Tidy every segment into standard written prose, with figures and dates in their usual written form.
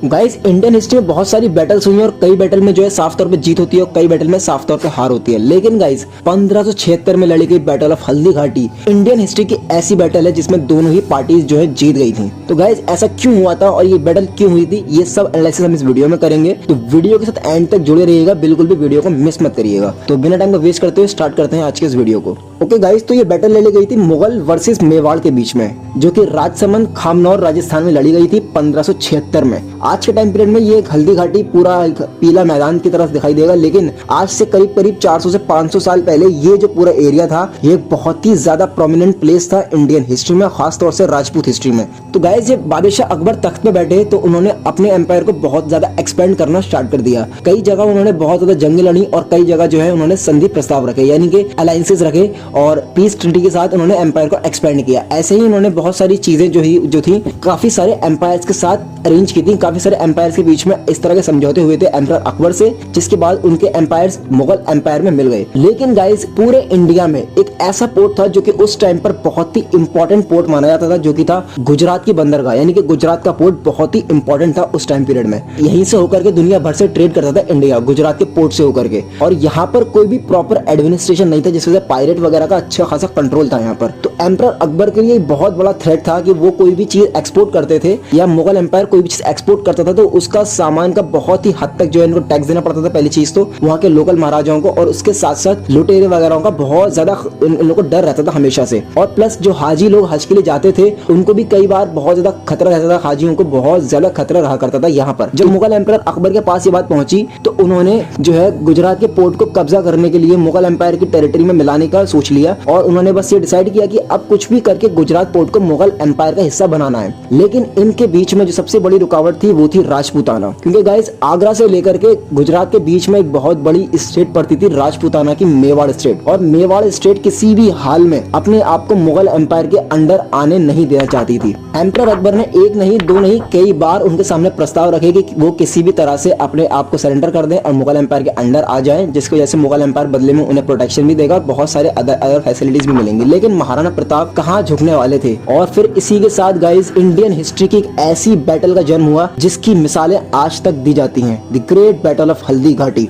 Guys Indian history में बहुत सारी बैटल्स हुई हैं और कई बैटल में जो है साफ तौर पे जीत होती है और कई बैटल में साफ तौर पे हार होती है। लेकिन गाइस 1576 में लड़ी गई battle of Haldi Ghati Indian history की ऐसी बैटल है जिसमें दोनों ही पार्टीज जो है जीत गई थी। तो गाइस ऐसा क्यों हुआ था और ये बैटल क्यों हुई थी, ये सब एनालिसिस हम इस वीडियो में करेंगे। तो वीडियो के साथ एंड तक जुड़े रहिएगा, बिल्कुल भी वीडियो को मिस मत करिएगा। तो बिना टाइम का वेस्ट करते हुए स्टार्ट करते हैं आज के इस वीडियो को। ओके गाइस, तो ये बैटल लड़ी गई थी मुगल वर्सेस मेवाड़ के बीच में, जो कि राजसमंद खामनौर राजस्थान में लड़ी गई थी 1576 में। आज के टाइम पीरियड में ये हल्दी घाटी पूरा पीला मैदान की तरफ दिखाई देगा, लेकिन आज से करीब करीब 400 से 500 साल पहले ये जो पूरा एरिया था ये बहुत ही ज्यादा प्रोमिनेंट प्लेस था इंडियन हिस्ट्री में, खास तौर से राजपूत हिस्ट्री में। तो गाइस जब बादशाह अकबर तख्त पे बैठे तो उन्होंने अपने एम्पायर को बहुत ज्यादा एक्सपेंड करना स्टार्ट कर दिया। कई जगह उन्होंने बहुत ज्यादा जंगें लड़ी और कई जगह जो है उन्होंने संधि प्रस्ताव रखे, यानी कि अलायंसेस रखे और पीस ट्रीटी के साथ उन्होंने एम्पायर को एक्सपेंड किया। ऐसे ही उन्होंने बहुत सारी चीजें जो थी काफी सारे एम्पायर्स के साथ अरेंज की थी। काफी सारे एम्पायर्स के बीच में इस तरह के समझौते हुए थे एम्परर अकबर से, जिसके बाद उनके एम्पायर्स मुगल एम्पायर में मिल गए। लेकिन गाइस पूरे इंडिया में एक ऐसा पोर्ट था जो कि उस टाइम पर बहुत ही इंपॉर्टेंट पोर्ट माना जाता था, जो कि था गुजरात की बंदरगाह, यानी कि गुजरात का पोर्ट बहुत ही इंपॉर्टेंट था उस टाइम पीरियड में। यहीं से होकर के दुनिया भर से ट्रेड करता था इंडिया, गुजरात के पोर्ट से होकर के। और यहाँ पर कोई भी प्रॉपर एडमिनिस्ट्रेशन नहीं था, जिस वजह से पायरेट वगैरह का अच्छा खासा कंट्रोल था यहाँ पर। तो एम्परर अकबर के लिए बहुत बड़ा थ्रेट था कि वो कोई भी चीज एक्सपोर्ट करते थे या मुगल एम्पायर कोई भी चीज एक्सपोर्ट करता था तो उसका सामान का बहुत ही हद तक जो है इनको टैक्स देना पड़ता था। पहली चीज तो वहाँ के लोकल महाराजाओं को, और उसके साथ साथ लुटेरे वगैरह का बहुत ज्यादा इन लोगों को डर रहता था हमेशा से। और प्लस जो हाजी लोग हज के लिए जाते थे उनको भी कई बार बहुत ज्यादा खतरा रहता था, हाजियों को बहुत ज्यादा खतरा रहा करता था यहाँ पर। जब मुगल एम्पायर अकबर के पास ये बात पहुंची तो उन्होंने जो है गुजरात के पोर्ट को कब्जा करने के लिए मुगल एम्पायर की टेरिटरी में मिलाने का सोच लिया और उन्होंने बस ये डिसाइड किया कि अब कुछ भी करके गुजरात पोर्ट को मुगल एम्पायर का हिस्सा बनाना है। लेकिन इनके बीच में जो सबसे बड़ी रुकावट थी वो थी राजपूताना, क्योंकि गाइस आगरा से लेकर के गुजरात के बीच में एक बहुत बड़ी स्टेट पड़ती थी राजपूताना की, मेवाड़ स्टेट। और मेवाड़ स्टेट किसी भी हाल में अपने आप को मुगल एम्पायर के अंडर आने नहीं देना चाहती थी। एम्परर अकबर ने एक नहीं दो नहीं कई बार उनके सामने प्रस्ताव रखे कि वो किसी भी तरह से अपने आप को सरेंडर कर दें और मुगल एम्पायर के अंडर आ जाएं, जिसकी वजह से मुगल एम्पायर बदले में उन्हें प्रोटेक्शन भी देगा, बहुत सारे अदर फैसिलिटीज भी मिलेंगी। लेकिन महाराणा प्रताप कहाँ झुकने वाले थे। और फिर इसी के साथ गाइस इंडियन हिस्ट्री की एक ऐसी बैटल का जन्म हुआ जिसकी मिसालें आज तक दी जाती हैं, the great battle of Haldi Ghati.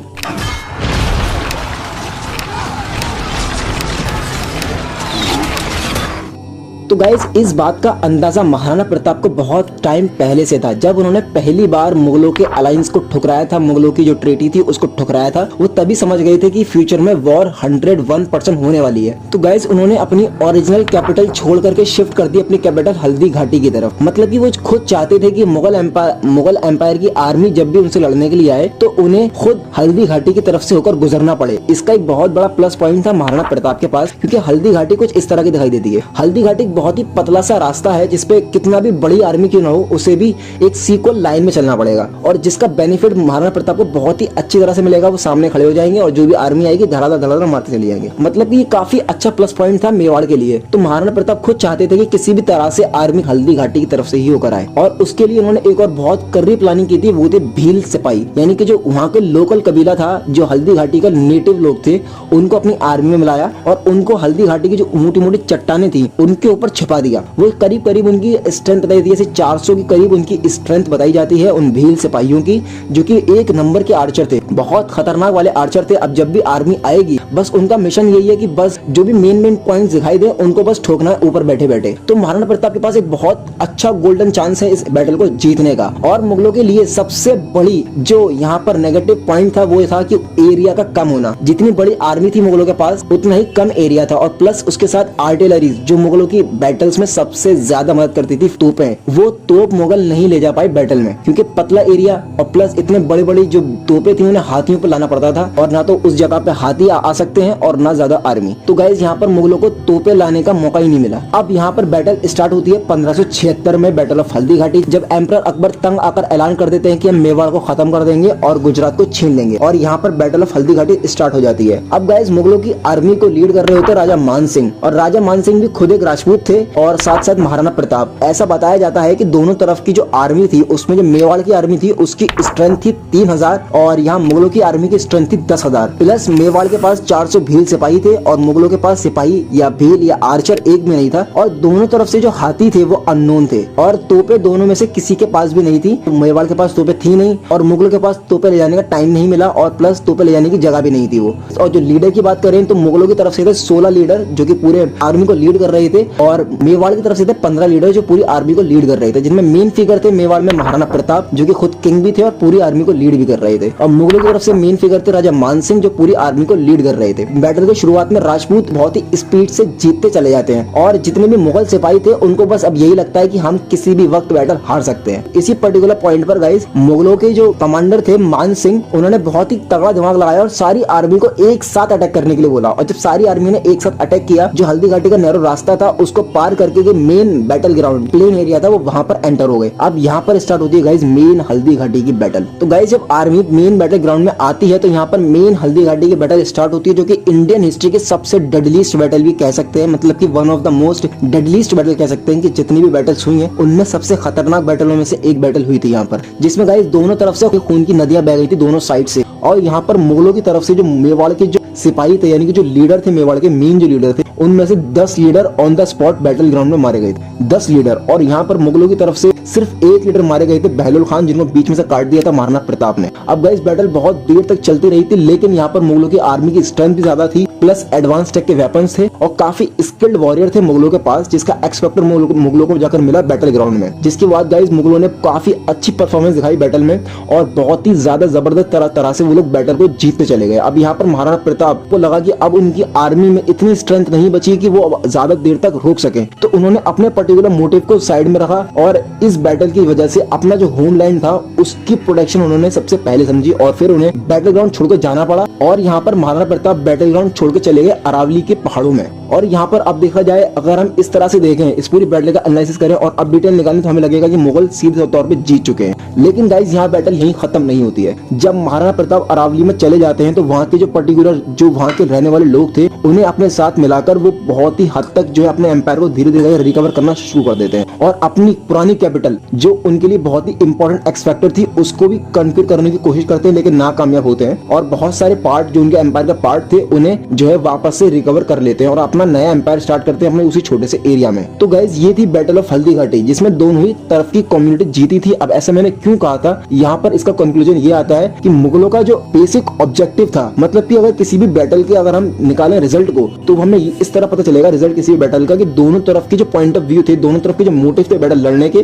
तो गाइस इस बात का अंदाजा महाराणा प्रताप को बहुत टाइम पहले से था। जब उन्होंने पहली बार मुगलों के अलायंस को ठुकराया था, मुगलों की जो ट्रीटी थी उसको ठुकराया था, वो तभी समझ गए थे कि फ्यूचर में वॉर 101% होने वाली है। तो गाइस उन्होंने अपनी ओरिजिनल कैपिटल छोड़ करके शिफ्ट कर दी अपनी कैपिटल हल्दी घाटी की तरफ। मतलब कि वो खुद चाहते थे कि मुगल एम्पायर की आर्मी जब भी उनसे लड़ने के लिए आए तो उन्हें खुद हल्दी घाटी की तरफ से होकर गुजरना पड़े। इसका एक बहुत बड़ा प्लस पॉइंट था महाराणा प्रताप के पास, क्योंकि हल्दी घाटी कुछ इस तरह की दिखाई देती है। हल्दी घाटी बहुत ही पतला सा रास्ता है जिसपे कितना भी बड़ी आर्मी क्यों ना हो उसे भी एक सीक्वल लाइन में चलना पड़ेगा, और जिसका बेनिफिट महाराणा प्रताप को बहुत ही अच्छी तरह से मिलेगा। वो सामने खड़े हो जाएंगे और जो भी आर्मी आएगी धड़ाधड़ मारते चले जाएंगे। मतलब कि ये काफी अच्छा प्लस पॉइंट था मेवाड़ के लिए। तो महाराणा प्रताप खुद चाहते थे कि किसी भी तरह से आर्मी हल्दी घाटी की तरफ से ही होकर आए, और उसके लिए उन्होंने एक और बहुत कर्री प्लानिंग की थी, वो थे भील सिपाही, यानी कि जो वहाँ के लोकल कबीला था, जो हल्दी घाटी का नेटिव लोग थे, उनको अपनी आर्मी में मिलाया और उनको हल्दी घाटी की जो मोटी मोटी चट्टाने थी उनके ऊपर छिपा दिया। वो करीब करीब उनकी स्ट्रेंथ बताई जाती है, 400 की करीब उनकी स्ट्रेंथ बताई जाती है उन भील सिपाहियों की, जो कि एक नंबर के आर्चर थे, बहुत खतरनाक वाले आर्चर थे। अब जब भी आर्मी आएगी बस उनका मिशन यही है कि बस जो भी मेन पॉइंट्स दिखाई दे उनको बस ठोकना है ऊपर बैठे बैठे। तो महाराणा प्रताप के पास एक बहुत अच्छा गोल्डन चांस है इस बैटल को जीतने का। और मुगलों के लिए सबसे बड़ी जो यहाँ पर नेगेटिव पॉइंट था वो था कि एरिया का कम होना। जितनी बड़ी आर्मी थी मुगलों के पास उतना ही कम एरिया था, और प्लस उसके साथ आर्टिलरी जो मुगलों की बैटल्स में सबसे ज्यादा मदद करती थी, तोपें। वो तोप मुगल नहीं ले जा पाए बैटल में, क्योंकि पतला एरिया और प्लस इतने बड़े बड़े जो तोपें थी उन्हें हाथियों पर लाना पड़ता था, और ना तो उस जगह पे हाथी आ सकते हैं और ना ज्यादा आर्मी। तो गाइस यहाँ पर मुगलों को तोपें लाने का मौका ही नहीं मिला। अब यहाँ पर बैटल स्टार्ट होती है 1576 में, बैटल ऑफ हल्दी घाटी, जब एम्परर अकबर तंग आकर ऐलान कर देते हैं कि हम मेवाड़ को खत्म कर देंगे और गुजरात को छीन लेंगे, और यहाँ पर battle of Haldi Ghati start हो जाती है। अब गाइस मुगलों की आर्मी को लीड कर रहे होते राजा मान सिंह, और राजा मान सिंह भी खुद एक राजपूत थे और साथ साथ महाराणा प्रताप। ऐसा बताया जाता है कि दोनों तरफ की जो आर्मी थी उसमें जो मेवाड़ की आर्मी थी उसकी स्ट्रेंथ थी 3000 और यहाँ मुगलों की आर्मी की स्ट्रेंथ थी 10,000। प्लस मेवाड़ के पास 400 भील सिपाही थे और मुगलों के पास सिपाही या भील या आर्चर एक भी नहीं था। और दोनों तरफ से जो हाथी थे वो अननोन थे और तोपे दोनों में से किसी के पास भी नहीं थी। मेवाड़ के पास तोपे थी नहीं और मुगलों के पास तोपे ले जाने का टाइम नहीं मिला और प्लस तोपे ले जाने की जगह भी नहीं थी वो। और जो लीडर की बात करें तो मुगलों की तरफ से थे 16 लीडर जो कि पूरे आर्मी को लीड कर रहे थे और मेवाड़ की तरफ से थे 15 लीडर जो पूरी आर्मी को लीड कर रहे थे, जिनमें मेन फिगर थे मेवाड़ में महाराणा प्रताप जो कि खुद किंग भी थे और पूरी आर्मी को लीड भी कर रहे थे। और मुगलों की तरफ से मेन फिगर थे राजा मानसिंह जो पूरी आर्मी को लीड कर रहे थे। बैटल की शुरुआत में राजपूत बहुत ही स्पीड से जीतते चले जाते हैं और जितने भी मुगल सिपाही थे उनको बस अब यही लगता है कि हम किसी भी वक्त बैटल हार सकते हैं। इसी पर्टिकुलर पॉइंट पर गाइस मुगलों के जो कमांडर थे मान सिंह, उन्होंने बहुत ही तगड़ा दिमाग लगाया और सारी आर्मी को एक साथ अटैक करने के लिए बोला। और जब सारी आर्मी ने एक साथ अटैक किया, जो हल्दी घाटी का नैरो रास्ता था उसको पार करके जो main battle ground plain area था वो वहां पर एंटर हो गए। अब यहाँ पर स्टार्ट होती है गाइस मेन हल्दी घाटी की बैटल। तो गाइस जब आर्मी मेन बैटल ग्राउंड में आती है तो यहाँ पर मेन हल्दी घाटी की बैटल स्टार्ट होती है जो कि इंडियन हिस्ट्री के सबसे डेडलीस्ट बैटल भी कह सकते हैं, मतलब कि one of the most deadliest battle कह सकते हैं कि जितनी भी बैटल्स हुई हैं उनमें सबसे खतरनाक बैटलों में से एक बैटल हुई थी यहाँ पर, जिसमें गाइस दोनों तरफ से खून की नदियां बह गई थी दोनों साइड से। और यहाँ पर मुगलों की तरफ से जो मेवाड़ के जो सिपाही थे यानी कि जो लीडर थे मेवाड़ के मेन जो लीडर थे उनमें से 10 leader on the spot battle ground में मारे गए थे, 10 लीडर। और यहाँ पर मुगलों की तरफ से सिर्फ एक लीडर मारे गए थे बहलोल खान, जिनको बीच में से काट दिया था महाराणा प्रताप ने। अब गाइस बैटल बहुत देर तक चलती रही थी लेकिन यहाँ पर मुगलों की आर्मी की स्ट्रेंथ भी ज्यादा थी, प्लस एडवांस टेक के वेपन्स थे और काफी स्किल्ड वॉरियर थे मुगलों के पास, जिसका एक्सपेक्टर मुगलों को जाकर मिला बैटल ग्राउंड में। जिसके बाद गाइस मुगलों ने काफी अच्छी परफॉर्मेंस दिखाई बैटल में और बहुत ही ज्यादा जबरदस्त तरह से वो लोग बैटल को जीतते चले गए। अब यहाँ पर महाराणा प्रताप को लगा कि अब उनकी आर्मी में इतनी स्ट्रेंथ नहीं बची कि वो ज्यादा देर तक रोक सके, तो उन्होंने अपने पर्टिकुलर मोटिव को साइड में रखा और इस बैटल की वजह से अपना जो होमलैंड था उसकी प्रोटेक्शन उन्होंने सबसे पहले समझी और फिर उन्हें बैटल ग्राउंड छोड़कर जाना पड़ा। और यहाँ पर महाराणा प्रताप बैटल ग्राउंड छोड़ के चले गए अरावली के पहाड़ों में। और यहाँ पर अब देखा जाए, अगर हम इस तरह से देखें, इस पूरी बैटल का एनालिसिस करें और अब डिटेल निकालें तो हमें लगेगा कि मुगल सीधे तौर पे जीत चुके हैं। लेकिन गाइस यहाँ बैटल यहीं खत्म नहीं होती है। जब महाराणा प्रताप अरावली में चले जाते हैं तो वहाँ के जो पर्टिकुलर जो वहाँ के रहने वाले लोग थे उन्हें अपने साथ मिलाकर वो बहुत ही हद तक जो है अपने एम्पायर को धीरे धीरे रिकवर करना शुरू कर देते हैं और अपनी पुरानी कैपिटल जो उनके लिए बहुत ही इंपॉर्टेंट एक्स फैक्टर थी उसको भी कन्क्यूर करने की कोशिश करते हैं लेकिन नाकामयाब होते हैं। और बहुत सारे पार्ट जो उनके एम्पायर का पार्ट थे उन्हें जो है वापस से रिकवर कर लेते हैं और अपना नया एम्पायर स्टार्ट करते हैं अपने उसी छोटे से एरिया में। तो गाइज ये थी बैटल ऑफ हल्दी घाटी जिसमें दोनों ही तरफ की कम्युनिटी जीती थी। अब ऐसा मैंने क्यों कहा था, यहाँ पर इसका कंक्लूजन ये आता है कि मुगलों का जो बेसिक ऑब्जेक्टिव था, मतलब कि अगर किसी भी बैटल के अगर हम निकालें रिजल्ट को तो हमें इस तरह पता चलेगा रिजल्ट किसी भी बैटल का कि दोनों तरफ की जो पॉइंट ऑफ व्यू थे, दोनों तरफ के जो मोटिव थे बैटल लड़ने के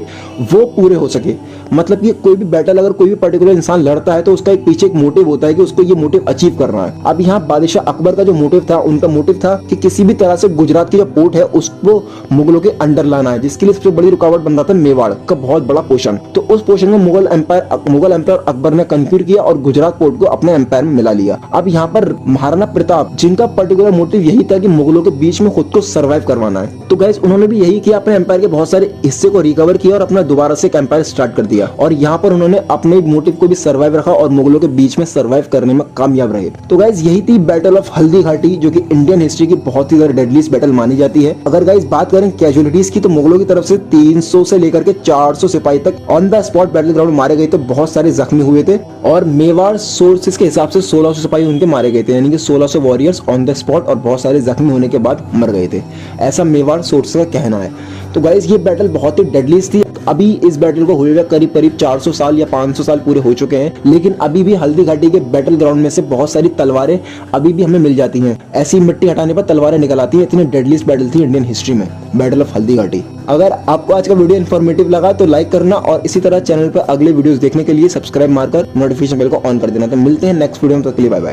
वो पूरे हो सके। मतलब कि कोई भी बैटल अगर कोई भी पर्टिकुलर इंसान लड़ता है तो उसका एक पीछे एक मोटिव होता है कि उसको ये मोटिव अचीव करना है। अब यहाँ बादशाह अकबर का जो मोटिव था, उनका मोटिव था कि किसी भी तरह से गुजरात की जो पोर्ट है उसको मुगलों के अंडर लाना है, जिसके लिए सबसे बड़ी रुकावट बन रहा था मेवाड़ का बहुत बड़ा पोर्शन। तो उस पोर्शन में मुगल एम्पायर अकबर ने कंक्यूर किया और गुजरात पोर्ट को अपने एम्पायर में मिला लिया। अब यहाँ पर महाराणा प्रताप जिनका पर्टिकुलर मोटिव यही था कि मुगलों के बीच में खुद को सर्वाइव करवाना है, तो गाइस उन्होंने भी यही किया, अपने एम्पायर के बहुत सारे हिस्से को रिकवर किया और अपना दोबारा से एक एम्पायर स्टार्ट कर दिया। और यहाँ पर उन्होंने अपने मोटिव को भी सर्वाइव रखा और मुगलों के बीच में सर्वाइव करने में कामयाब रहे। तो गाइस यही थी बैटल ऑफ हल्दी घाटी जो कि इंडियन हिस्ट्री की बहुत ही ज्यादा डेडलीस्ट बैटल मानी जाती है। अगर गाइस बात करें कैजुअलिटीज की तो मुगलों की तरफ से 300 से लेकर के 400 सिपाही तक on the spot battle ground मारे गए थे, बहुत सारे जख्मी हुए थे और मेवाड़ सोर्सेस के हिसाब से 1600 सिपाही उनके मारे गए थे, यानी कि 1600 वॉरियर्स ऑन द स्पॉट और बहुत सारे जख्मी होने के बाद मर गए थे, ऐसा मेवाड़ सोर्सेस का कहना है। तो गाइस ये बैटल बहुत ही डेडलीस्ट थी। अभी इस बैटल को हुए करीब 400 साल या 500 साल पूरे हो चुके हैं, लेकिन अभी भी हल्दी घाटी के बैटल ग्राउंड में से बहुत सारी तलवारें अभी भी हमें मिल जाती हैं। ऐसी मिट्टी हटाने पर तलवारें निकल आती हैं। इतनी डेडलीस्ट बैटल थी इंडियन हिस्ट्री में बैटल ऑफ हल्दी घाटी। अगर आपको आज का वीडियो इन्फॉर्मेटिव लगा तो लाइक करना और इसी तरह चैनल पर अगले वीडियोस देखने के लिए सब्सक्राइब मारकर नोटिफिकेशन बेल को ऑन कर देना। तो मिलते हैं नेक्स्ट वीडियो में, तब तक के लिए बाय बाय।